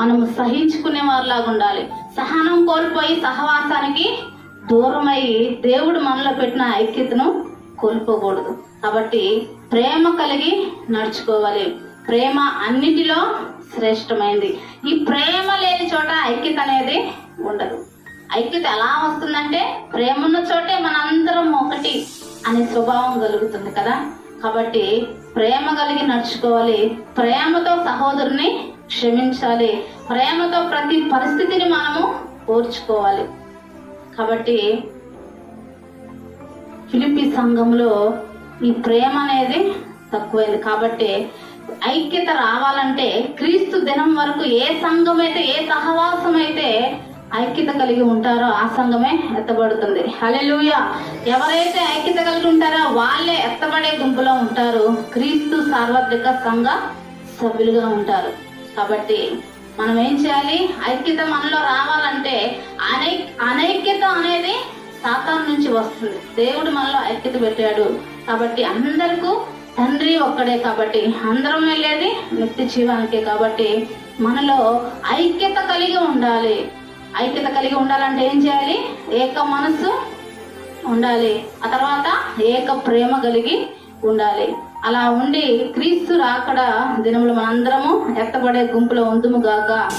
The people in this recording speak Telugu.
మనము సహించుకునే వారిలాగా ఉండాలి. సహనం కోల్పోయి సహవాసానికి దూరమై దేవుడు మనలో పెట్టిన ఐక్యతను కోల్పోకూడదు. కాబట్టి ప్రేమ కలిగి నడుచుకోవాలి. ప్రేమ అన్నిటిలో శ్రేష్టమైంది. ఈ ప్రేమ లేని చోట ఐక్యత అనేది ఉండదు. ఐక్యత ఎలా వస్తుందంటే ప్రేమ ఉన్న చోటే మనందరం ఒకటి అనే స్వభావం కలుగుతుంది కదా. కాబట్టి ప్రేమ కలిగి నడుచుకోవాలి. ప్రేమతో సహోదరుని క్షమించాలి. ప్రేమతో ప్రతి పరిస్థితిని మనము ఓర్చుకోవాలి. కాబట్టి ఫిలిప్పీ సంఘంలో ఈ ప్రేమ అనేది తక్కువైంది. కాబట్టి ఐక్యత రావాలంటే క్రీస్తు దినం వరకు ఏ సంఘం అయితే, ఏ సహవాసం అయితే ఐక్యత కలిగి ఉంటారో ఆ సంఘమే ఎత్తబడుతుంది. హల్లెలూయా. ఎవరైతే ఐక్యత కలిగి ఉంటారో వాళ్ళే ఎత్తబడే గుంపులో ఉంటారు. క్రీస్తు సార్వత్రిక సంఘ సభ్యులుగా ఉంటారు. కాబట్టి మనం ఏం చేయాలి? ఐక్యత మనలో రావాలంటే అనైక్యత అనేది సాతాను నుంచి వస్తుంది. దేవుడు మనలో ఐక్యత పెట్టాడు. కాబట్టి అందరికీ తండ్రి ఒక్కడే. కాబట్టి అందరం వెళ్ళేది నిత్య జీవానికే. కాబట్టి మనలో ఐక్యత కలిగి ఉండాలి. ఐక్యత కలిగి ఉండాలంటే ఏం చేయాలి? ఏక మనస్సు ఉండాలి. ఆ తర్వాత ఏక ప్రేమ కలిగి ఉండాలి. అలా ఉండి క్రీస్తు రాకడ దినములు మనందరము ఎత్తబడే గుంపులో ఉందుము గాక.